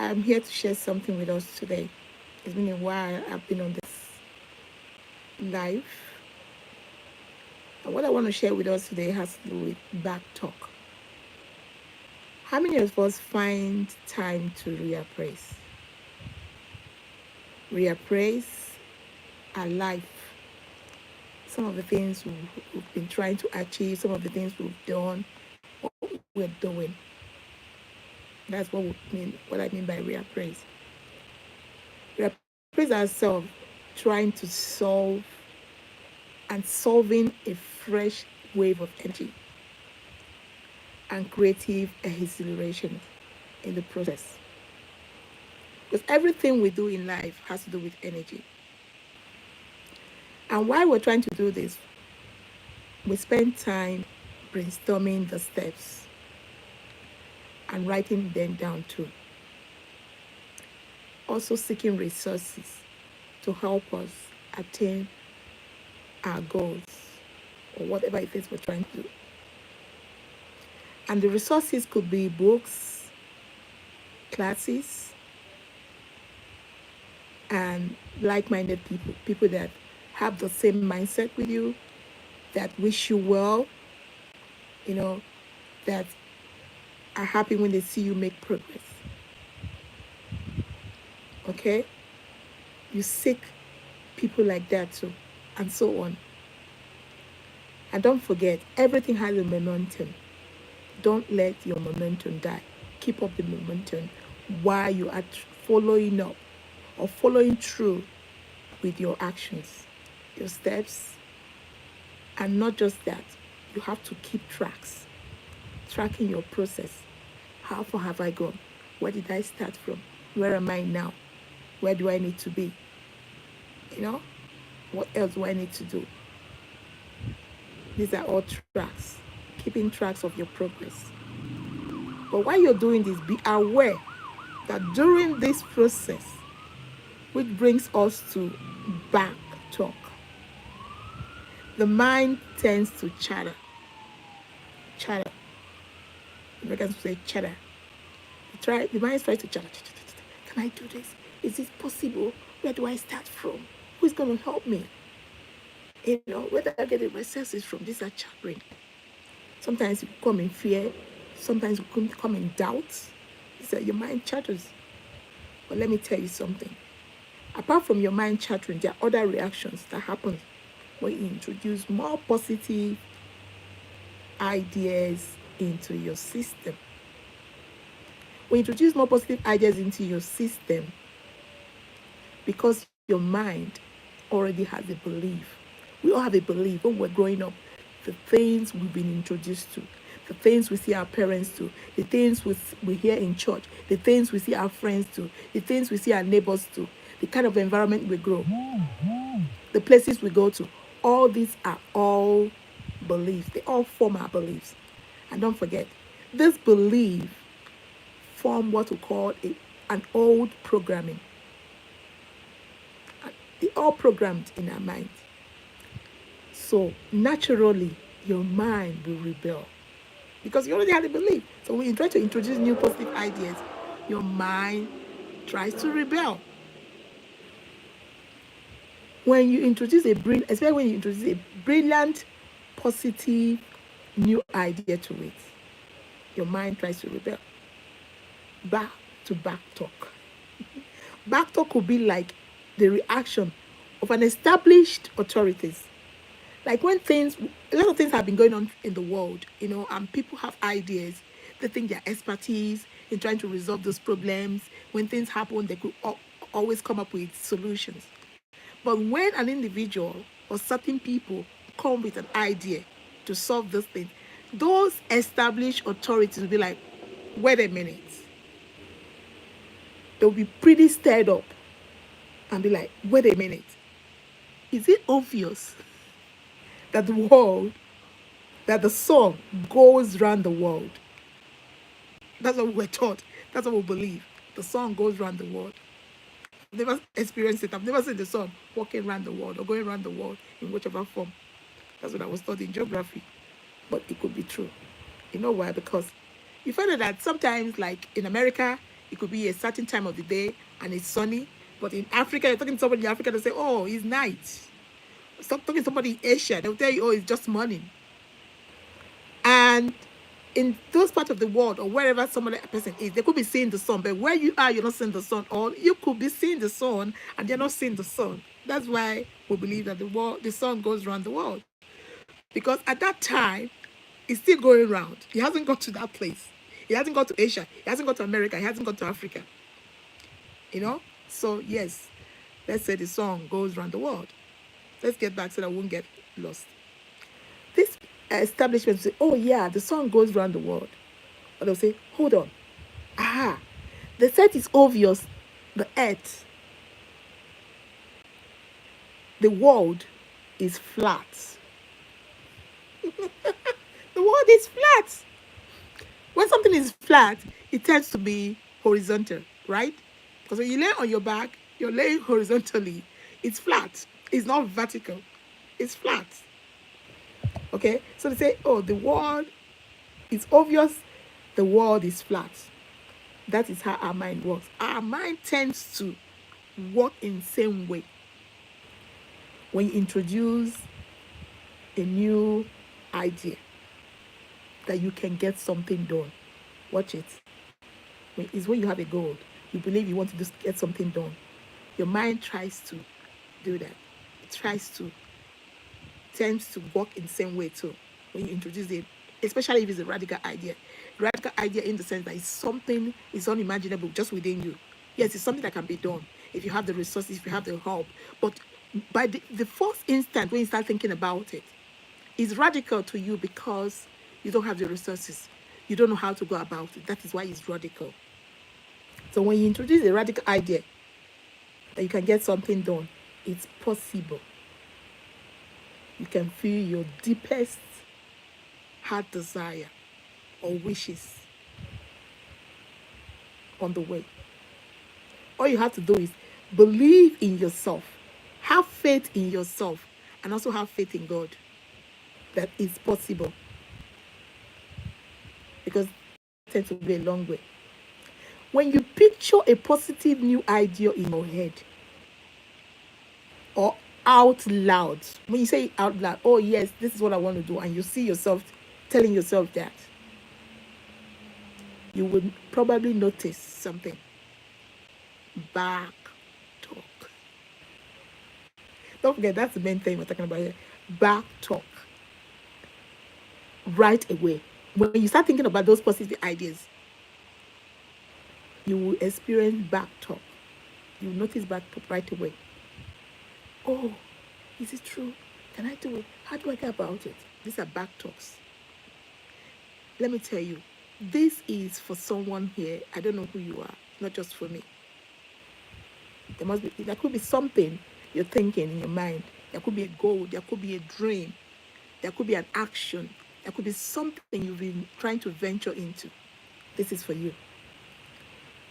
I'm here to share something with us today. It's been a while I've been on this live. And what I want to share with us today has to do with back talk. How many of us find time to reappraise? Reappraise our life. Some of the things we've been trying to achieve, some of the things we've done, what we're doing. That's what I mean by reappraise. Reappraise ourselves, trying to solve and solving a fresh wave of energy and creative exhilaration in the process. Because everything we do in life has to do with energy. And while we're trying to do this, we spend time brainstorming the steps and writing them down too. Also seeking resources to help us attain our goals or whatever it is we're trying to do. And the resources could be books, classes, and like-minded people, people that have the same mindset with you, that wish you well, you know, that are happy when they see you make progress. Okay? You seek people like that too, and so on. And don't forget, everything has a momentum. Don't let your momentum die. Keep up the momentum while you are following up or following through with your actions, your steps. And not just that, you have to keep tracking your process. How far have I gone? Where did I start from? Where am I now? Where do I need to be? You know, what else do I need to do? These are all tracks, keeping tracks of your progress. But while you're doing this, be aware that during this process, which brings us to back talk, the mind tends to chatter. Chatter. Americans say chatter. The mind tries to chatter. Can I do this? Is this possible? Where do I start from? Who's going to help me? Where do I get the resources from? These are chattering. Sometimes you come in fear. Sometimes you come in doubt. Your mind chatters. But let me tell you something. Apart from your mind chattering, there are other reactions that happen when you introduce more positive ideas into your system. When you introduce more positive ideas into your system, because your mind already has a belief. We all have a belief when we're growing up. The things we've been introduced to, the things we see our parents do, the things we hear in church, the things we see our friends do, the things we see our neighbors do, the kind of environment we grow, the places we go to. All these are all beliefs. They all form our beliefs. And don't forget, this belief form what we call an old programming. They're all programmed in our mind. So naturally, your mind will rebel because you already had a belief. So when you try to introduce new positive ideas, your mind tries to rebel. When you introduce especially when you introduce a brilliant, positive, new idea to it, your mind tries to rebel. Back to back talk. Back talk could be like the reaction of an established authorities. Like when a lot of things have been going on in the world, and people have ideas. They think they're expertise in trying to resolve those problems. When things happen, they could always come up with solutions. But when an individual or certain people come with an idea to solve this thing, those established authorities will be like, wait a minute. They'll be pretty stirred up and be like, wait a minute. Is it obvious that the sun goes round the world? That's what we're taught. That's what we believe. The sun goes round the world. I've never experienced it. I've never seen the sun walking around the world or going around the world in whichever form. That's what I was taught in geography. But it could be true. You know why? Because you find out that sometimes, like in America, It could be a certain time of the day and it's sunny. But in Africa, you're talking to somebody in Africa, they say, oh, it's night. Stop talking to somebody in Asia, they'll tell you, oh, it's just morning. And in those parts of the world or wherever some other person is, they could be seeing the sun, but where you are, you're not seeing the sun, or you could be seeing the sun and they're not seeing the sun. That's why we believe that the sun goes around the world. Because at that time, it's still going around. He hasn't got to that place. He hasn't got to Asia. He hasn't got to America. He hasn't got to Africa. You know? So, yes, let's say the sun goes around the world. Let's get back so that we won't get lost. This establishment say, oh, yeah, the sun goes around the world. But they'll say, hold on. Aha. They said it's obvious. The earth, the world is flat. The world is flat. When something is flat, it tends to be horizontal, right? Because when you lay on your back, you're laying horizontally. It's flat. It's not vertical. It's flat. Okay? So they say, oh, the world, it's obvious the world is flat. That is how our mind works. Our mind tends to work in the same way. When you introduce a new idea that you can get something done, watch it. It's when you have a goal, you believe you want to just get something done. Your mind tries to do that. It tends to work in the same way too. When you introduce it, especially if it's a radical idea. Radical idea in the sense that it's something is unimaginable just within you. Yes, it's something that can be done if you have the resources, if you have the help. But by the first instant when you start thinking about it, it's radical to you because you don't have the resources. You don't know how to go about it. That is why it's radical. So when you introduce a radical idea that you can get something done, it's possible. You can feel your deepest heart desire or wishes on the way. All you have to do is believe in yourself, have faith in yourself, and also have faith in God that it's possible. Because it tends to be a long way. When you picture a positive new idea in your head or out loud, when you say it out loud, oh yes, this is what I want to do, and you see yourself telling yourself that, you would probably notice something. Back talk. Don't forget, that's the main thing we're talking about here. Back talk. Right away. When you start thinking about those positive ideas, you will experience back talk. You will notice back talk right away. Oh, is it true? Can I do it? How do I get about it? These are back talks. Let me tell you, this is for someone here. I don't know who you are, not just for me. There could be something you're thinking in your mind. There could be a goal. There could be a dream. There could be an action. There could be something you've been trying to venture into. This is for you.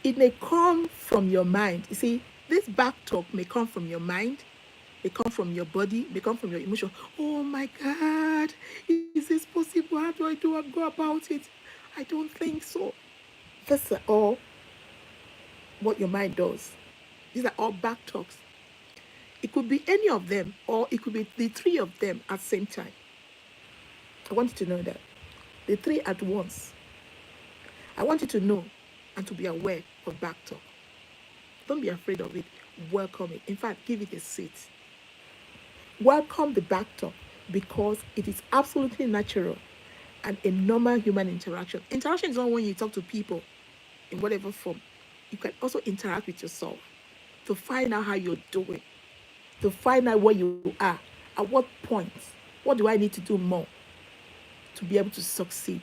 It may come from your mind. You see, this back talk may come from your mind, may come from your body, may come from your emotion. Oh my God, is this possible? How do I go about it? I don't think so. That's all what your mind does. These are all back talks. It could be any of them, or it could be the three of them at the same time. I want you to know that. The three at once. I want you to know and to be aware of back talk. Don't be afraid of it. Welcome it. In fact, give it a seat. Welcome the back talk because it is absolutely natural and a normal human interaction. Interaction is not when you talk to people in whatever form. You can also interact with yourself to find out how you're doing, to find out where you are, at what point, what do I need to do more to be able to succeed?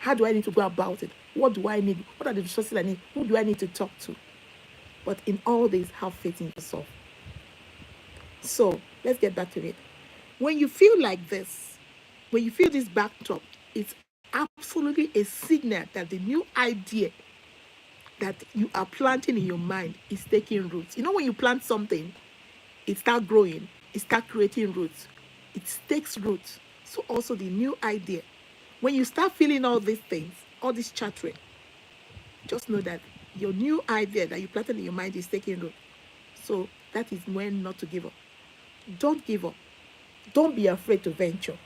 How do I need to go about it? What do I need? What are the resources I need? Who do I need to talk to? But in all this, have faith in yourself. So let's get back to it. When you feel like this, when you feel this back talk, it's absolutely a signal that the new idea that you are planting in your mind is taking roots. You know, when you plant something, it starts growing, it starts creating roots, it takes roots. So also the new idea, when you start feeling all these things, all this chattering, just know that Your new idea that you planted in your mind is taking root. So that is when not to give up. Don't give up. Don't be afraid to venture.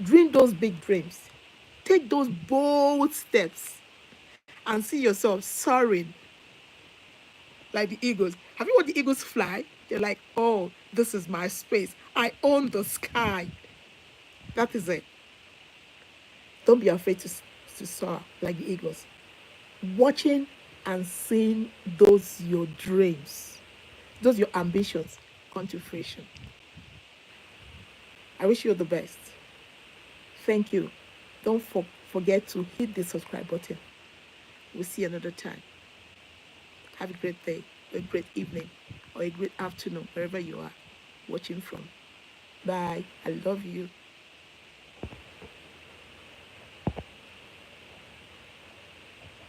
Dream those big dreams. Take those bold steps and see yourself soaring like the eagles. Have you watched the eagles fly? They're like, oh, this is my space. I own the sky. That is it. Don't be afraid to soar like the eagles. Watching and seeing those your dreams, those your ambitions come to fruition. I wish you the best. Thank you. Don't forget to hit the subscribe button. We'll see you another time. Have a great day, a great evening, or a great afternoon, wherever you are watching from. Bye. I love you.